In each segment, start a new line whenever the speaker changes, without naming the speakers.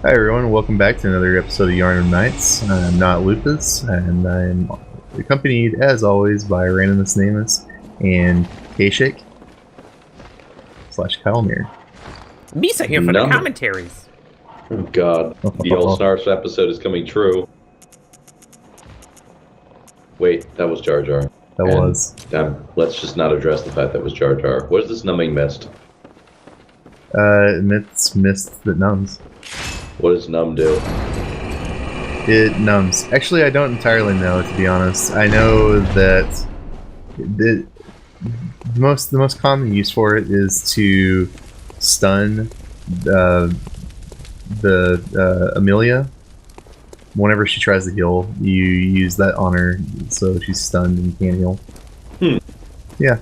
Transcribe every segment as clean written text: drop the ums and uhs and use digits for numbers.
Hi everyone, welcome back to another episode of Yharnam Nights. I'm not Lupus, and I'm accompanied, as always, by Randomus Namus and Kshake / Kylemir.
Misa here for the commentaries.
Oh god, the old Snarf episode is coming true. Wait, that was Jar Jar.
That was.
Let's just not address the fact that was Jar Jar. What is this numbing mist?
It's mist that numbs.
What does numb do?
It numbs. Actually, I don't entirely know, to be honest. I know that the most common use for it is to stun the Amelia. Whenever she tries to heal, you use that on her, so she's stunned and can't heal. Yeah.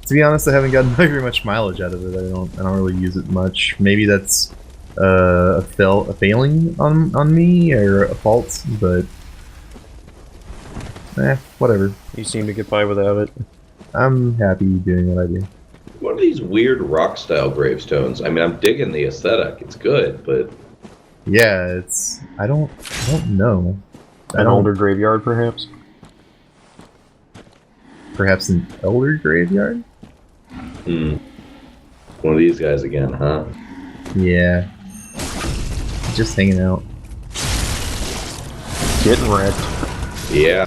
To be honest, I haven't gotten very much mileage out of it. I don't really use it much. Maybe that's a failing on me, or a fault, but whatever.
You seem to get by without it.
I'm happy doing what I do.
What are these weird rock-style gravestones? I mean, I'm digging the aesthetic. It's good, but
yeah, it's I don't know.
An older graveyard, perhaps.
Perhaps an elder graveyard.
One of these guys again, huh?
Yeah. Just hanging out.
Getting wrecked.
Yeah.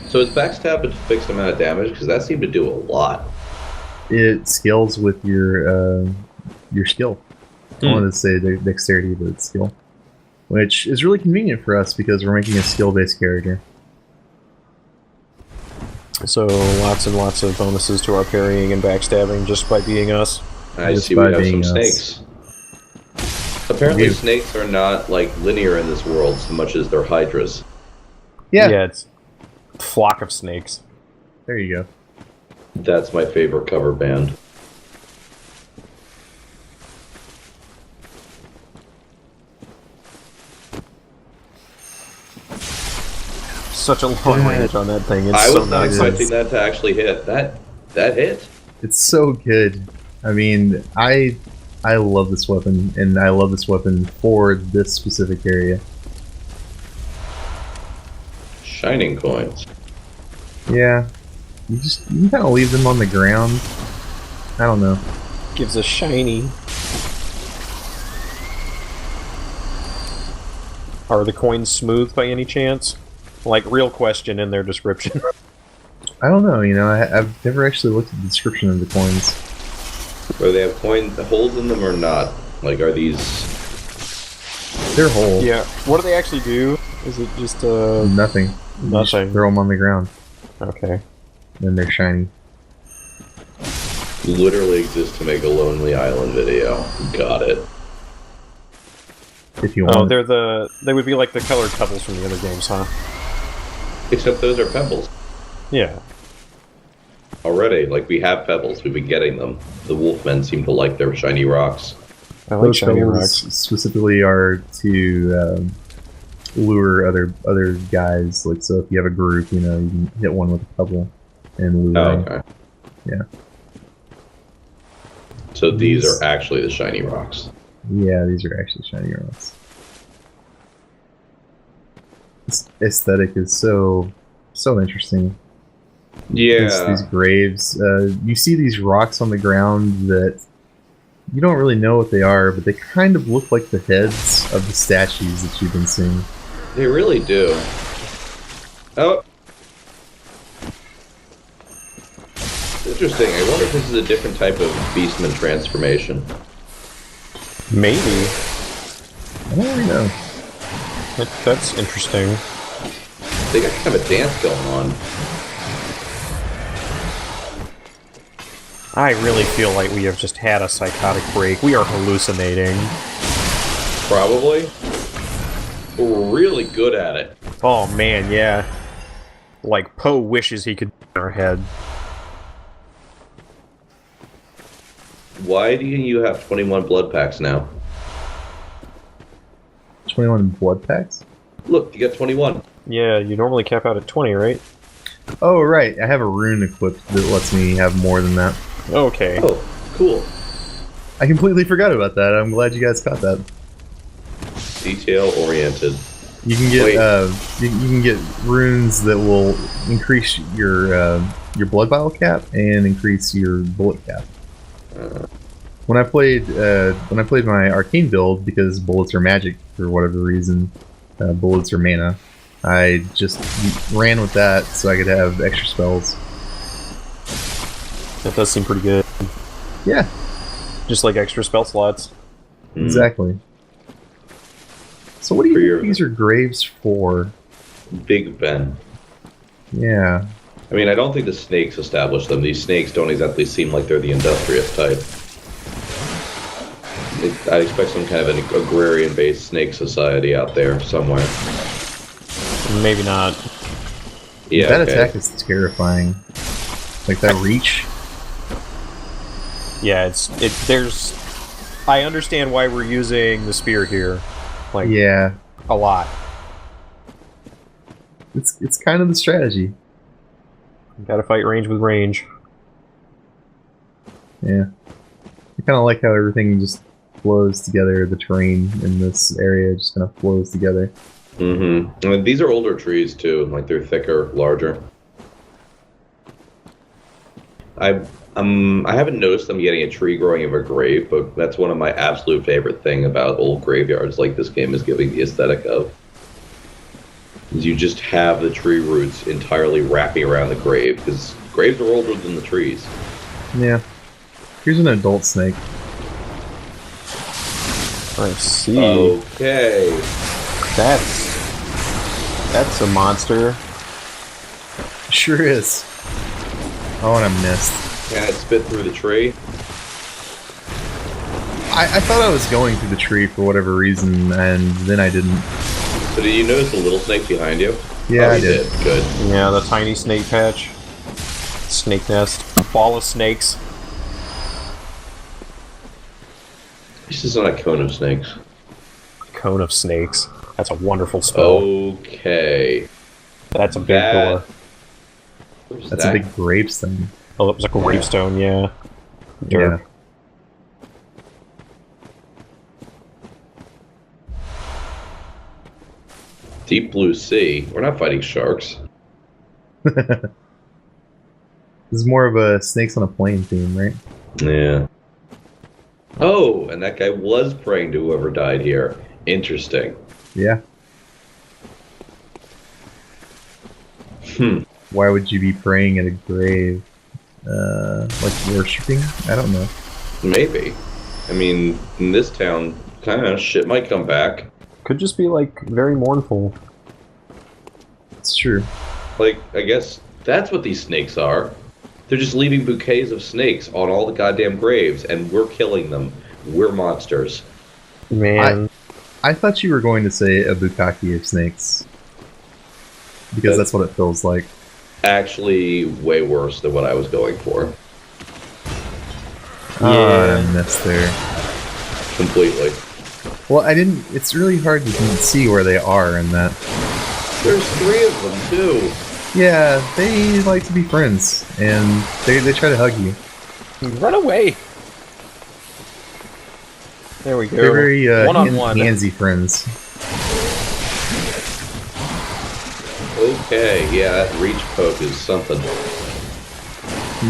So is backstab a fixed amount of damage? Because that seemed to do a lot.
It scales with your skill. I wanted to say dexterity, but it's skill. Which is really convenient for us because we're making a skill-based character.
So lots and lots of bonuses to our parrying and backstabbing just by being us.
I see we have some snakes. Apparently snakes are not like linear in this world so much as they're hydras.
Yeah.
Yeah, it's a flock of snakes.
There you go.
That's my favorite cover band.
Such a long range on that thing. It's
I
so
was not
nice.
expecting that to actually hit. That hit.
It's so good. I mean, I love this weapon, and I love this weapon for this specific area.
Shining coins.
Yeah. You can kind of leave them on the ground. I don't know.
Gives a shiny. Are the coins smooth by any chance? Like, real question in their description.
I don't know, you know, I've never actually looked at the description of the coins.
Whether they have coin holes in them or not. Like, are these...
They're whole.
Yeah. What do they actually do? Is it just,
Nothing. You
Nothing.
just throw them on the ground.
Okay.
And they're shiny.
literally exist to make a Lonely Island video. Got it.
If you want.
Oh, they would be like the colored pebbles from the other games, huh?
Except those are pebbles.
Yeah.
Already, like, we have pebbles. We've been getting them. The wolfmen seem to like their shiny rocks.
I like
Those
shiny
pebbles
rocks.
specifically are to lure other guys. Like, so if you have a group, you know, you can hit one with a pebble and lure them.
Okay.
Yeah.
So these are actually the shiny rocks.
Yeah, these are actually shiny rocks. This aesthetic is so interesting.
Yeah.
These graves. You see these rocks on the ground that you don't really know what they are, but they kind of look like the heads of the statues that you've been seeing.
They really do. Oh. Interesting. I wonder if this is a different type of Beastman transformation.
Maybe.
I don't really know.
That's interesting.
They got kind of a dance going on.
I really feel like we have just had a psychotic break. We are hallucinating.
Probably. But we're really good at it.
Oh man, yeah. Like Poe wishes he could in our head.
Why do you have 21 blood packs now?
21 blood packs?
Look, you got 21.
Yeah, you normally cap out at 20, right?
Oh, right. I have a rune equipped that lets me have more than that.
Okay.
Oh, cool.
I completely forgot about that. I'm glad you guys caught that.
Detail oriented.
You can get you can get runes that will increase your blood vial cap and increase your bullet cap. When I played my arcane build, because bullets are magic for whatever reason, bullets are mana. I just ran with that so I could have extra spells.
That does seem pretty good.
Yeah,
just like extra spell slots.
Exactly. So what do you use your graves for?
Big Ben.
Yeah.
I mean, I don't think the snakes established them. These snakes don't exactly seem like they're the industrious type. I expect some kind of an agrarian-based snake society out there somewhere.
Maybe not.
Yeah, that attack is terrifying. Like that reach.
Yeah, there's. I understand why we're using the spear here. Like,
yeah,
a lot.
It's kind of the strategy.
You gotta fight range with range.
Yeah, I kind of like how everything just flows together. The terrain in this area just kind of flows together.
Mm-hmm. I mean, these are older trees too. Like they're thicker, larger. I haven't noticed them getting a tree growing in a grave, but that's one of my absolute favorite thing about old graveyards like this game is giving the aesthetic of. Is you just have the tree roots entirely wrapping around the grave, because graves are older than the trees.
Yeah. Here's an adult snake.
I see.
Okay.
That's a monster.
Sure is. Oh, and I missed.
Can it spit through the tree?
I thought I was going through the tree for whatever reason, and then I didn't.
So did you notice the little snake behind you?
Yeah, I did.
Good.
Yeah, the tiny snake patch. Snake nest. Ball of snakes.
This is not a cone of snakes.
Cone of snakes. That's a wonderful spell.
Okay.
That's a big door.
That's a big gravestone.
Oh, that was a gravestone, yeah.
Dirt. Yeah.
Deep blue sea. We're not fighting sharks.
This is more of a snakes on a plane theme, right?
Yeah. Oh, and that guy was praying to whoever died here. Interesting.
Yeah. Why would you be praying at a grave? Like worshipping? I don't know.
Maybe. I mean, in this town, kind of shit might come back.
Could just be, like, very mournful.
It's true.
Like, I guess that's what these snakes are. They're just leaving bouquets of snakes on all the goddamn graves, and we're killing them. We're monsters.
Man.
I thought you were going to say a bukkake of snakes. Because that's what it feels like.
Actually, way worse than what I was going for.
Yeah. I missed there.
Completely.
Well, I didn't... It's really hard to see where they are in that.
There's 3 of them, too.
Yeah, they like to be friends, and they try to hug you.
Run away! There we go.
They're very
one-on-one.
handsy friends.
Okay, yeah, that reach poke is something.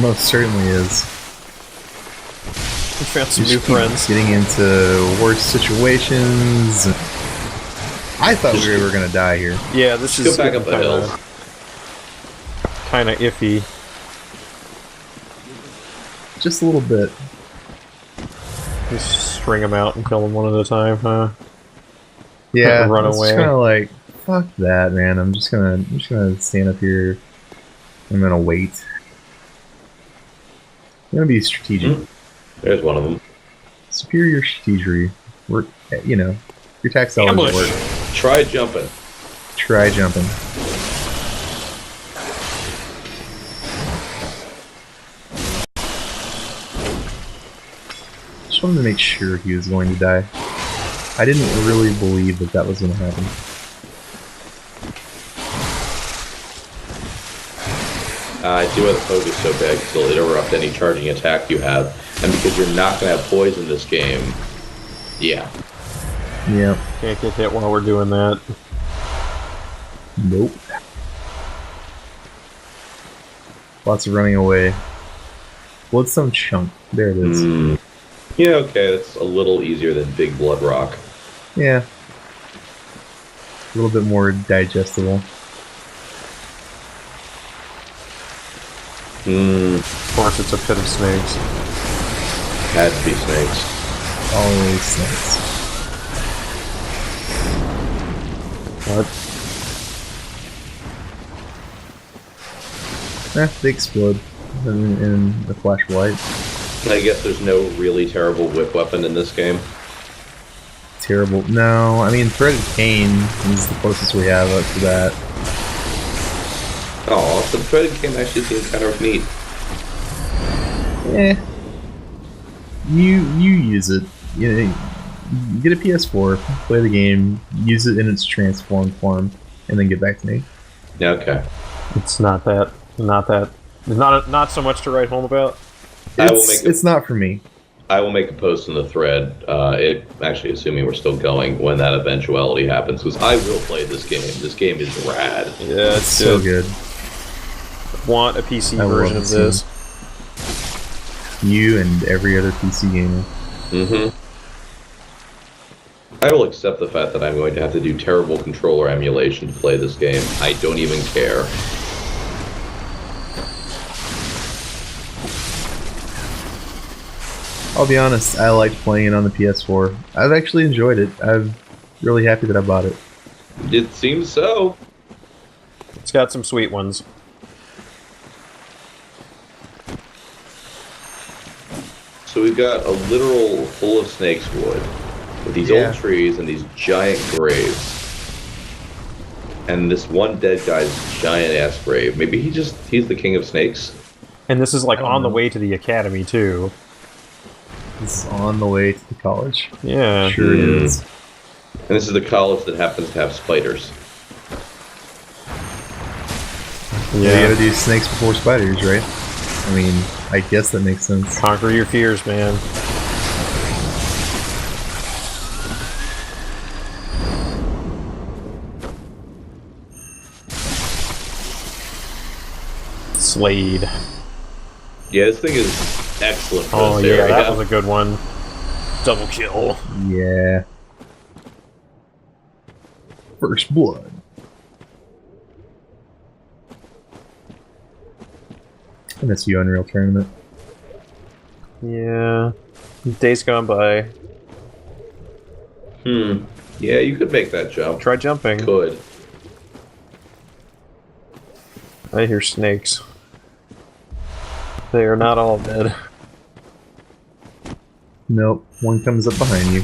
Most certainly is.
We found some new friends.
Getting into worse situations. I thought we were gonna die here.
Yeah, this is
go back up the hill.
Kinda iffy.
Just a little bit.
Just string them out and kill them one at a time, huh?
Yeah,
run away.
It's kind of like, fuck that, man. I'm just gonna stand up here. I'm gonna wait. I'm gonna be strategic.
There's one of them.
Superior strategery. You know, your tax dollars work.
Try jumping.
Try jumping. Just wanted to make sure he was going to die. I didn't really believe that was going to happen.
I do have the focus so big, so it'll interrupt any charging attack you have. And because you're not going to have poison this game, yeah.
Yep.
Can't get hit while we're doing that.
Nope. Lots of running away. Bloodstone chunk. There it is.
Yeah, okay, that's a little easier than Big Blood Rock.
Yeah. A little bit more digestible.
Of course, it's a pit of snakes.
Had to be snakes.
Always snakes.
What?
They explode in the flash of light.
I guess there's no really terrible whip weapon in this game.
Terrible. No, I mean, Threaded Cane is the closest we have up to that.
Oh, the threaded cane actually seems kind of neat.
You use it. You get a PS4, play the game, use it in its transformed form, and then get back to me.
Yeah, okay.
It's not so much to write home about.
It's not for me.
I will make a post in the thread, actually assuming we're still going, when that eventuality happens, because I will play this game. This game is rad.
Yeah,
It's so good.
Want a PC
I
version
love
of
this
this.
You and every other PC gamer.
I will accept the fact that I'm going to have to do terrible controller emulation to play this game. I don't even care.
I'll be honest, I liked playing it on the PS4. I've actually enjoyed it. I'm really happy that I bought it.
It seems so.
It's got some sweet ones.
So we've got a literal full of snakes wood, with these old trees and these giant graves. And this one dead guy's giant ass grave. Maybe he's the king of snakes?
And this is like on the way to the academy too.
It's on the way to the college.
Yeah.
Sure it is.
And this is the college that happens to have spiders.
Yeah. You gotta do snakes before spiders, right? I mean, I guess that makes sense.
Conquer your fears, man. Slade.
Yeah, this thing is excellent.
Oh yeah, that was a good one. Double kill.
Yeah. First blood. I miss you, Unreal Tournament.
Yeah. Days gone by.
Yeah, you could make that jump.
Try jumping.
Could.
I hear snakes. They are not all dead.
Nope, one comes up behind you.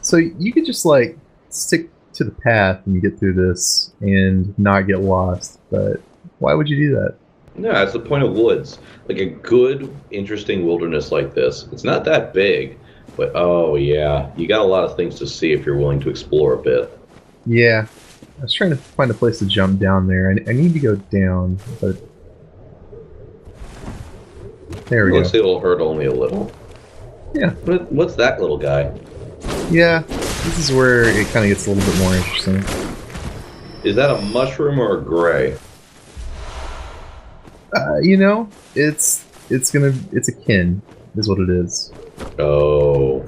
So you could just like stick to the path and get through this and not get lost, but why would you do that?
No, that's the point of woods. Like a good, interesting wilderness like this. It's not that big, but oh yeah, you got a lot of things to see if you're willing to explore a bit.
Yeah, I was trying to find a place to jump down there. I need to go down, but there we go.
Looks like it'll hurt only a little.
Yeah.
What's that little guy?
Yeah, this is where it kind of gets a little bit more interesting.
Is that a mushroom or a gray?
You know, it's a kin, is what it is.
Oh.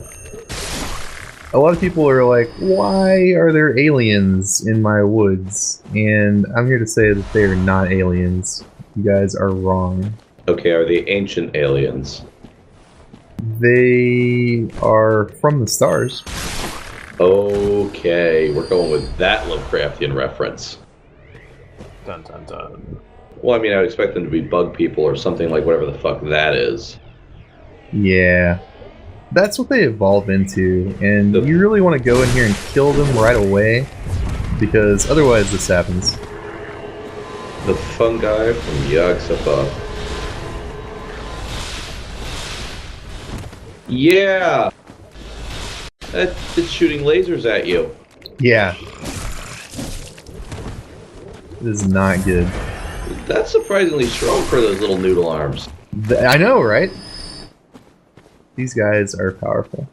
A lot of people are like, why are there aliens in my woods? And I'm here to say that they are not aliens. You guys are wrong.
Okay, are they ancient aliens?
They are from the stars.
Okay, we're going with that Lovecraftian reference.
Dun dun dun.
Well, I mean, I would expect them to be bug people or something like whatever the fuck that is.
Yeah. That's what they evolve into, and you really want to go in here and kill them right away, because otherwise this happens.
The fungi from Yog-Sothoth. Yeah! It's shooting lasers at you.
Yeah. This is not good.
That's surprisingly strong for those little noodle arms.
I know, right? These guys are powerful.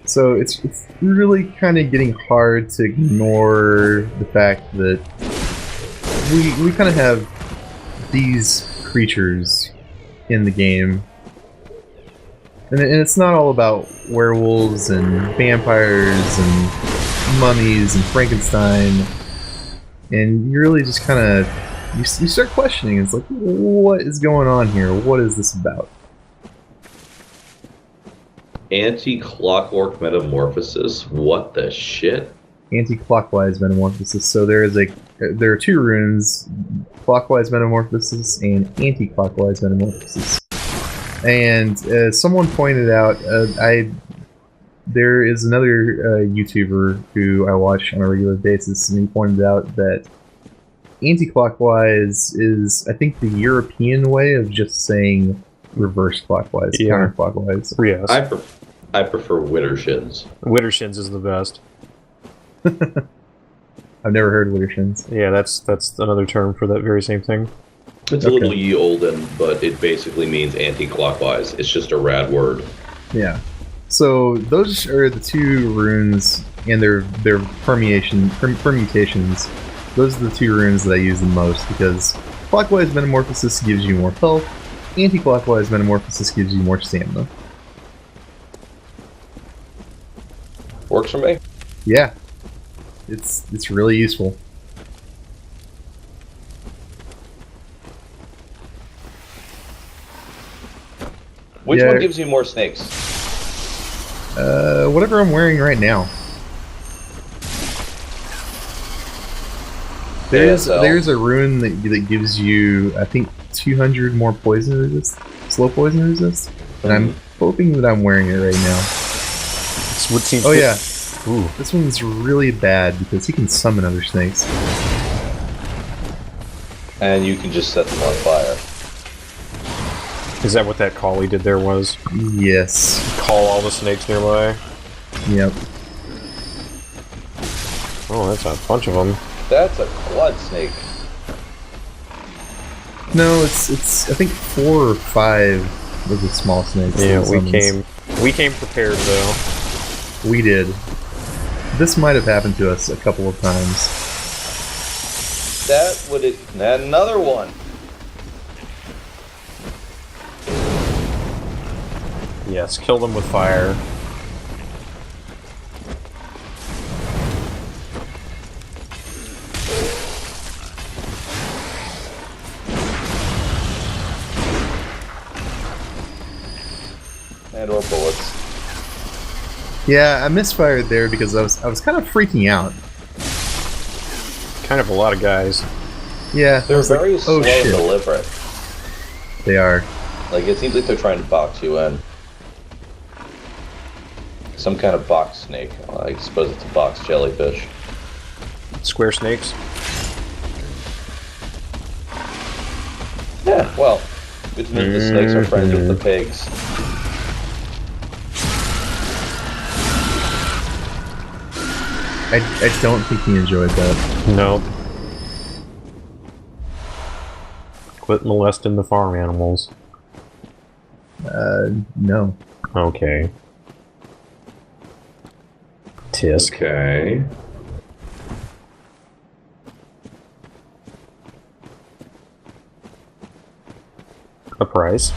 So it's really kind of getting hard to ignore the fact that we kind of have these creatures in the game. And it's not all about werewolves and vampires and mummies and Frankenstein. And you really just kind of you start questioning. It's like, what is going on here? What is this about?
Anti-clockwork metamorphosis? What the shit?
Anti-clockwise metamorphosis. So there are two runes: clockwise metamorphosis and anti-clockwise metamorphosis. And as someone pointed out, there is another YouTuber who I watch on a regular basis, and he pointed out that anti-clockwise is, I think, the European way of just saying reverse clockwise, counterclockwise.
Yes.
I prefer Widdershins.
Widdershins is the best.
I've never heard of Widdershins.
Yeah, that's another term for that very same thing.
It's a little ye olden, but it basically means anti-clockwise. It's just a rad word.
Yeah. So those are the two runes and their permutations. Those are the two runes that I use the most because clockwise metamorphosis gives you more health, anti-clockwise metamorphosis gives you more stamina.
Works for me.
Yeah. It's really useful.
Which one gives you more snakes?
Whatever I'm wearing right now. There's a rune that gives you, I think, 200 more poison resist, slow poison resist, and I'm hoping that I'm wearing it right now. Oh yeah.
Ooh.
This one's really bad because he can summon other snakes.
And you can just set them on fire.
Is that what that call he did there was?
Yes.
Call all the snakes nearby?
Yep.
Oh, that's a bunch of them.
That's a blood snake.
No, it's I think 4 or 5 of the small snakes.
Yeah, we came prepared though.
We did. This might have happened to us a couple of times.
That would another one.
Yes, kill them with fire.
And or bullets.
Yeah, I misfired there because I was kind of freaking out.
Kind of a lot of guys.
Yeah.
They're very slow and
shit.
deliberate.
They are.
Like, it seems like they're trying to box you in. Some kind of box snake. I suppose it's a box jellyfish.
Square snakes?
Yeah, well, good to know the snakes are friends with the pigs.
I don't think he enjoyed that.
No. Quit molesting the farm animals.
No.
Okay. Tisk.
Okay.
A price?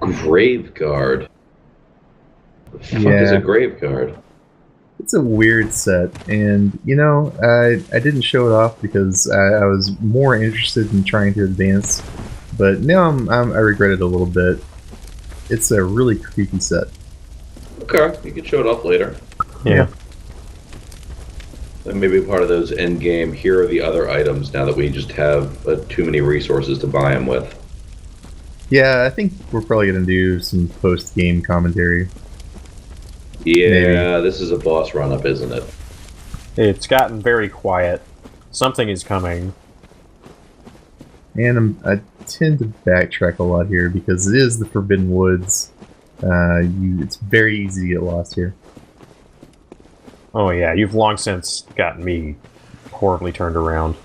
Graveguard. The fuck is a graveguard?
It's a weird set, and you know, I didn't show it off because I was more interested in trying to advance, but now I regret it a little bit. It's a really creepy set.
Okay, you can show it off later.
Yeah.
That may be part of those end game. Here are the other items now that we just have too many resources to buy them with.
Yeah, I think we're probably gonna do some post-game commentary.
Yeah,
Maybe.
This is a boss run-up, isn't it?
It's gotten very quiet. Something is coming.
And I tend to backtrack a lot here because it is the Forbidden Woods. It's very easy to get lost here.
Oh yeah, you've long since gotten me horribly turned around.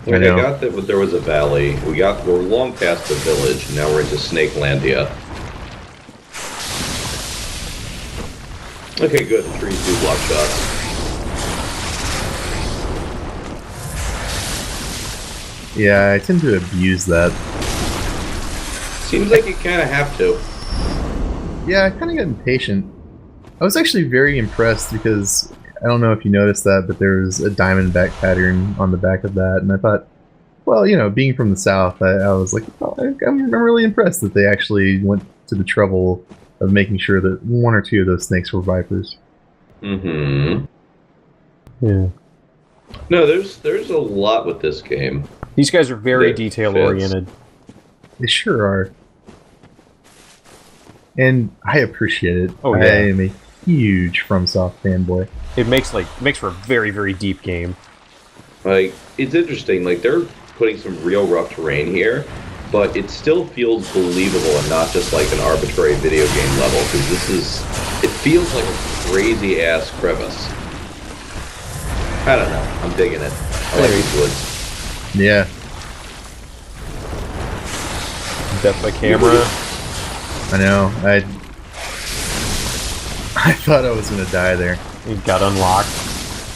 Like, I got that there was a valley. We're long past the village, and now we're into Snakelandia. Okay, good. The trees do block shots.
Yeah, I tend to abuse that.
Seems like you kind of have to.
Yeah, I kind of got impatient. I was actually very impressed because I don't know if you noticed that, but there was a diamondback pattern on the back of that, and I thought, well, you know, being from the south, I was like, oh, I'm really impressed that they actually went to the trouble of making sure that one or two of those snakes were vipers.
Mm-hmm.
Yeah.
No, there's a lot with this game.
These guys are very detail-oriented.
They sure are. And I appreciate it.
Oh, yeah.
I am a huge FromSoft fanboy.
It makes for a very, very deep game.
Like, it's interesting. Like, they're putting some real rough terrain here, but it still feels believable and not just like an arbitrary video game level, because it feels like a crazy-ass crevice. I don't know. I'm digging it. I like these woods.
Yeah.
Death by camera.
I know. I thought I was gonna die there.
You got unlocked.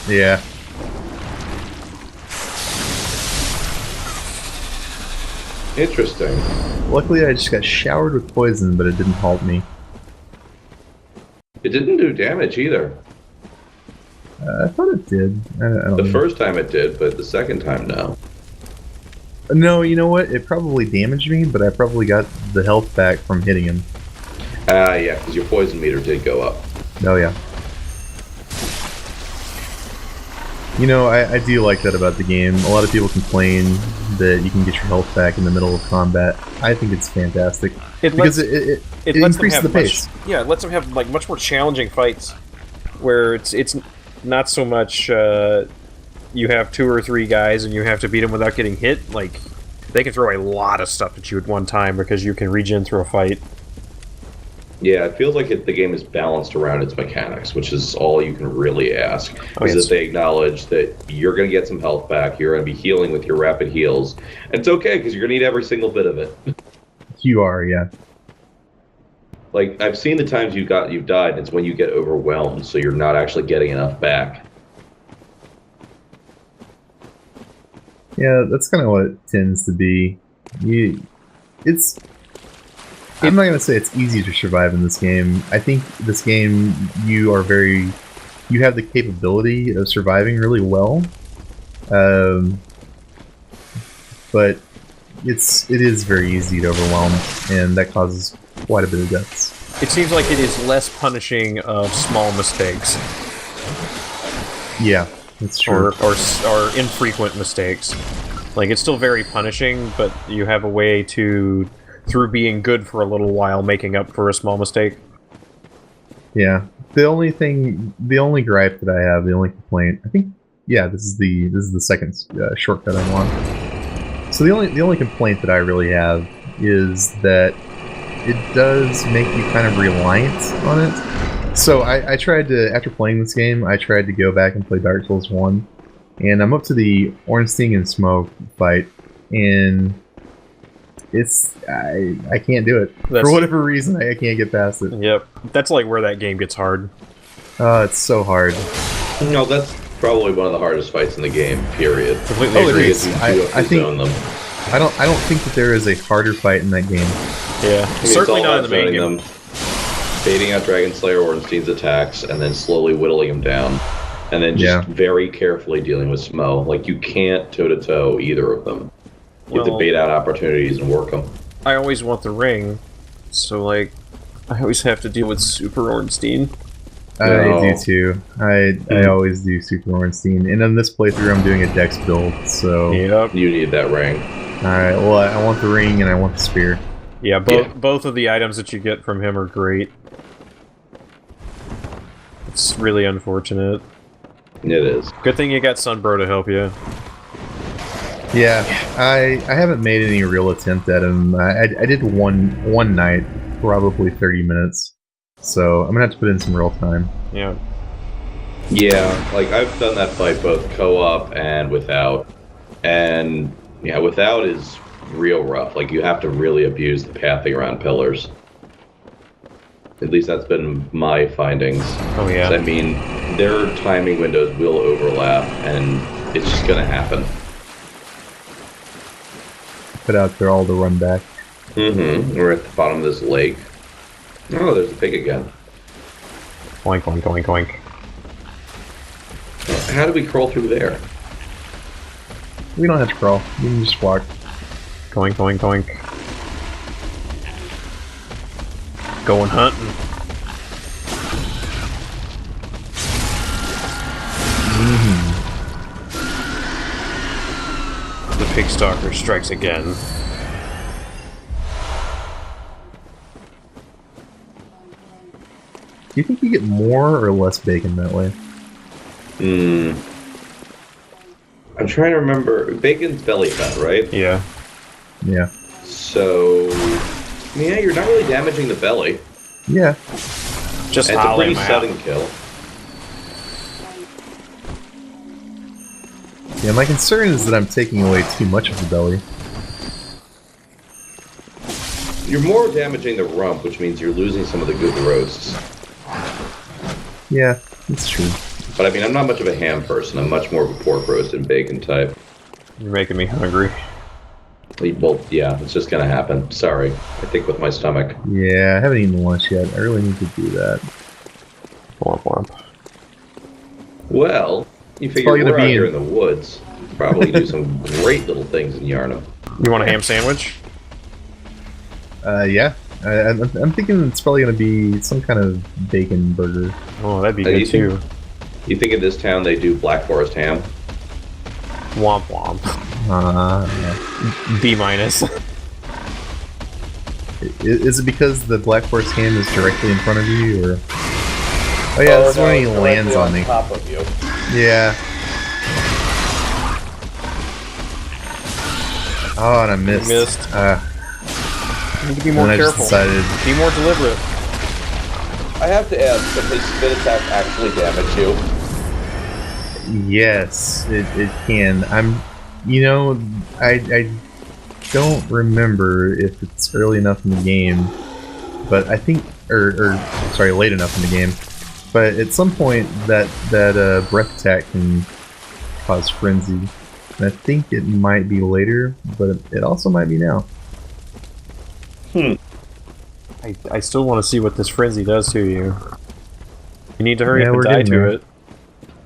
Yeah.
Interesting.
Luckily, I just got showered with poison, but it didn't halt me.
It didn't do damage either.
I thought it did. I don't
The
know.
first time it did, but the second time, no.
No, you know what? It probably damaged me, but I probably got the health back from hitting him.
Yeah, because your poison meter did go up.
Oh, yeah. You know, I do like that about the game. A lot of people complain that you can get your health back in the middle of combat. I think it's fantastic. Because it
lets them
increases
have
the pace.
it lets them have like much more challenging fights, where it's not so much you have 2 or 3 guys and you have to beat them without getting hit. Like, they can throw a lot of stuff at you at one time because you can regen through a fight.
Yeah, it feels like the game is balanced around its mechanics, which is all you can really ask. Is that they acknowledge that you're going to get some health back, you're going to be healing with your rapid heals. And it's okay, because you're going to need every single bit of it.
You are, yeah.
Like, I've seen the times you've died, and it's when you get overwhelmed, so you're not actually getting enough back.
Yeah, that's kind of what it tends to be. I'm not going to say it's easy to survive in this game. I think this game, you have the capability of surviving really well. But it is very easy to overwhelm, and that causes quite a bit of deaths.
It seems like it is less punishing of small mistakes.
Yeah, that's true.
Or infrequent mistakes. Like, it's still very punishing, but you have a way to, through being good for a little while, making up for a small mistake.
Yeah. The only gripe that I have, the only complaint, I think, yeah, this is the second shortcut I'm on. So the only complaint that I really have is that it does make you kind of reliant on it. So I tried to, after playing this game, I tried to go back and play Dark Souls 1, and I'm up to the Ornstein and Smoke fight, and I can't do it. For whatever reason, I can't get past it.
Yep. That's like where that game gets hard.
It's so hard.
No, that's probably one of the hardest fights in the game, period.
Completely agree.
It is. I don't think that there is a harder fight in that game.
Yeah. Certainly not in the main game.
Baiting out Dragon Slayer Ornstein's attacks, and then slowly whittling him down. And then just very carefully dealing with Smo. Like, you can't toe-to-toe either of them. You have to bait out opportunities and work them.
I always want the ring, so, like, I always have to deal with Super Ornstein.
I do too. I always do Super Ornstein. And in this playthrough, I'm doing a Dex build, so...
Yep. You need that ring.
Alright, well, I want the ring and I want the spear.
Yeah, both of the items that you get from him are great. It's really unfortunate.
It is.
Good thing you got Sunbro to help you.
Yeah, I haven't made any real attempt at him. I did one night, probably 30 minutes. So I'm gonna have to put in some real time.
Yeah.
Yeah, like I've done that fight both co-op and without. And yeah, without is real rough. Like you have to really abuse the pathing around pillars. At least that's been my findings.
Oh yeah.
I mean, their timing windows will overlap, and it's just gonna happen.
Put out there all the run back.
Mm-hmm. We're at the bottom of this lake. Oh, there's a pig again.
Oink, oink, oink, oink.
How do we crawl through there?
We don't have to crawl. We can just walk.
Oink, oink, oink. Going hunting. The pig stalker strikes again.
Do you think you get more or less bacon that way?
I'm trying to remember. Bacon's belly fat, right?
Yeah.
Yeah.
So, yeah, you're not really damaging the belly.
Yeah.
Just
And it's a pretty
him out.
sudden kill.
Yeah, my concern is that I'm taking away too much of the belly.
You're more damaging the rump, which means you're losing some of the good roasts.
Yeah, that's true.
But I mean, I'm not much of a ham person. I'm much more of a pork roast and bacon type.
You're making me hungry.
Well, yeah, it's just gonna happen. Sorry. I think with my stomach.
Yeah, I haven't eaten lunch yet. I really need to do that.
Womp womp.
Well, you figure
probably gonna
we're out
be
here
in-
in the woods. Probably do some great little things in Yharnam.
You want a ham sandwich?
Yeah. I'm thinking it's probably going to be some kind of bacon burger.
Oh, that'd be
You
good too.
You think in this town they do Black Forest ham?
Womp womp.
Yeah.
B minus.
Is it because the Black Forest ham is directly in front of you, or? Oh yeah, this is when he lands on me.
Top of you.
Yeah. Oh, and I missed.
You missed. You need to be more
I just
careful.
decided.
Be more deliberate.
I have to ask, does his spin attack actually damage you?
Yes, it can. I don't remember if it's early enough in the game, but I think, sorry, late enough in the game. But at some point, that breath attack can cause frenzy. And I think it might be later, but it also might be now.
I still want to see what this frenzy does to you. You need to hurry
Yeah,
up and
we're
die
getting
to
there.
it.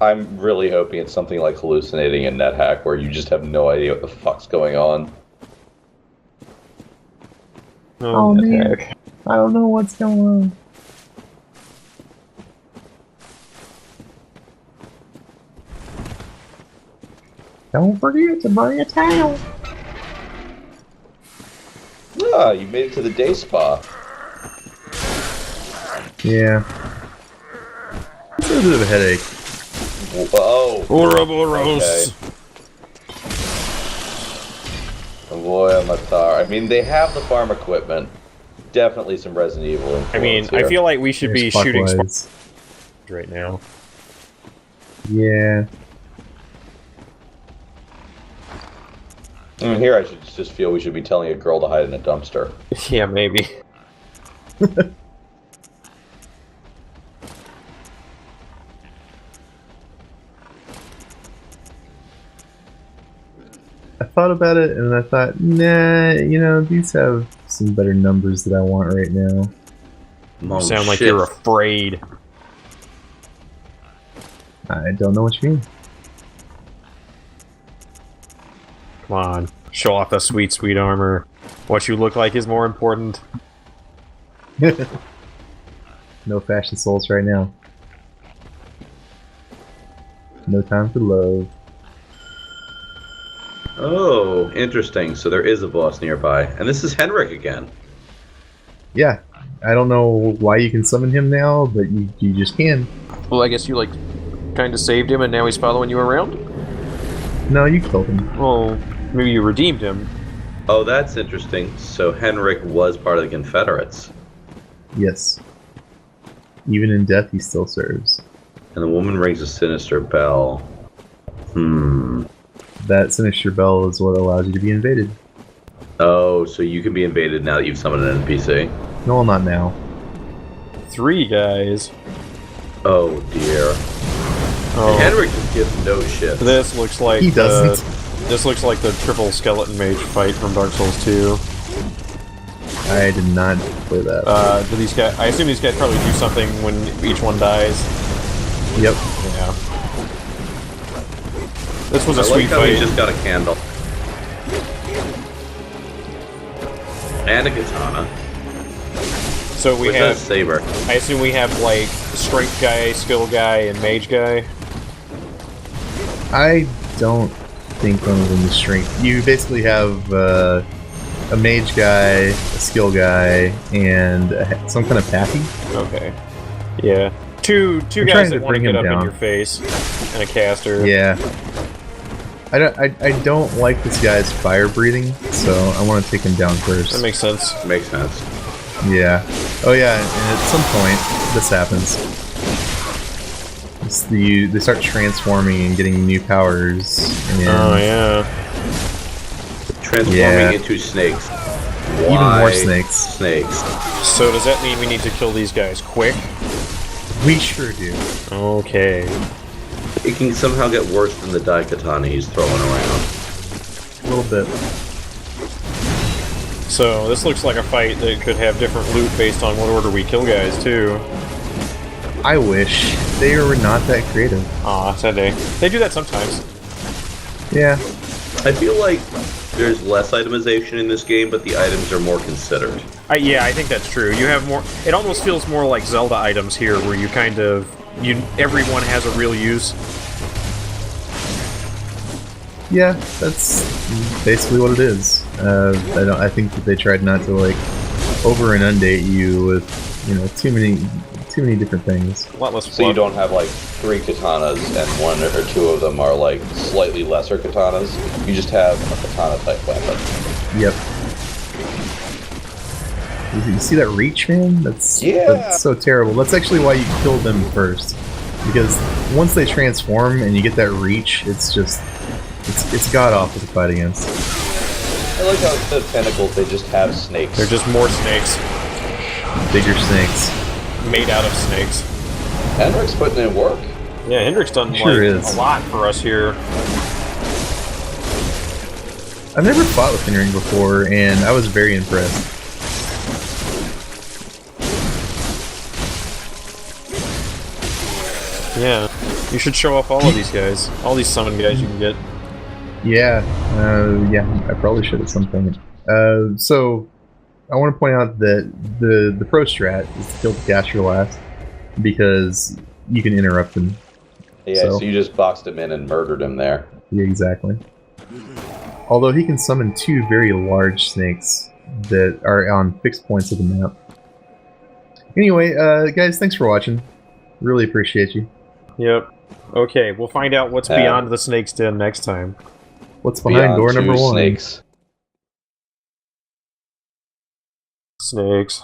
I'm really hoping it's something like hallucinating in NetHack where you just have no idea what the fuck's going on.
Oh, man.
heck.
I don't know what's going on. Don't forget to bring a towel.
Ah, you made it to the day spa.
Yeah. It's a little bit of a headache.
Oh,
Ouroboros.
oh boy, Amatar. I mean, they have the farm equipment. Definitely some Resident Evil influence
I mean,
here.
I feel like we should be
There's
shooting
Buckwise.
sparks right now.
Yeah.
I mean, here I should just feel we should be telling a girl to hide in a dumpster.
Yeah, maybe.
I thought about it and I thought, nah, these have some better numbers that I want right now.
You sound like you're afraid.
I don't know what you mean.
Come on. Show off the sweet, sweet armor. What you look like is more important.
No fashion souls right now. No time for love.
Oh, interesting. So there is a boss nearby. And this is Henrik again.
Yeah. I don't know why you can summon him now, but you just can.
Well, I guess you, kind of saved him and now he's following you around?
No, you killed him.
Well, maybe you redeemed him.
Oh, that's interesting. So Henrik was part of the Confederates.
Yes. Even in death, he still serves.
And the woman rings a sinister bell.
That sinister bell is what allows you to be invaded.
Oh, so you can be invaded now that you've summoned an NPC?
No, not now.
3 guys.
Oh dear.
Oh.
Henrik just gives no shit.
This looks like
He doesn't.
This looks like the triple skeleton mage fight from Dark Souls 2.
I did not play that.
Do these guys? I assume these guys probably do something when each one dies.
Yep.
Yeah. This was a
I
sweet
like how
fight.
he just got a candle. And a katana.
So we
With
have.
a saber.
I assume we have like strength guy, skill guy, and mage guy.
I don't think one of them is strength. You basically have a mage guy, a skill guy, and some kind of pappy.
Okay. Yeah. Two
I'm
guys
trying
that
to
want to
bring
get
him
up in
down.
your face, and a caster.
Yeah. I don't like this guy's fire breathing, so I want to take him down first.
That makes sense.
Makes sense.
Yeah. Oh yeah, and at some point, this happens. They start transforming and getting new powers. And
Oh yeah.
Transforming into snakes.
Even
Why
more snakes.
Snakes.
So does that mean we need to kill these guys quick?
We sure do.
Okay.
It can somehow get worse than the Daikatana he's throwing around.
A little bit.
So this looks like a fight that could have different loot based on what order we kill guys too.
I wish they were not that creative.
Aw, sad day. They do that sometimes.
Yeah.
I feel like there's less itemization in this game, but the items are more considered.
Yeah, I think that's true. You have more. It almost feels more like Zelda items here, where you kind of everyone has a real use.
Yeah, that's basically what it is. I think that they tried not to like over inundate you with too many different things.
A lot less.
So you don't have like 3 katanas and 1 or 2 of them are like slightly lesser katanas. You just have a katana type weapon.
Yep. You see that reach, man? That's so terrible. That's actually why you kill them first, because once they transform and you get that reach, it's god awful to fight against.
I like how instead of tentacles, they just have snakes.
They're just more snakes.
Bigger snakes.
Made out of snakes.
Henrik's putting in work.
Yeah, Hendrik's done
Sure is.
a lot for us here.
I've never fought with Henrik before, and I was very impressed.
Yeah, you should show off all of these guys. All these summon guys you can get.
Yeah, I probably should at some point. So, I want to point out that the pro strat is to kill the caster last, because you can interrupt them.
Yeah, so you just boxed him in and murdered him there.
Yeah, exactly. Although he can summon 2 very large snakes that are on fixed points of the map. Anyway, guys, thanks for watching. Really appreciate you.
Yep. Okay, we'll find out what's beyond the snake's den next time.
What's behind door number 1?
Snakes.
Snakes.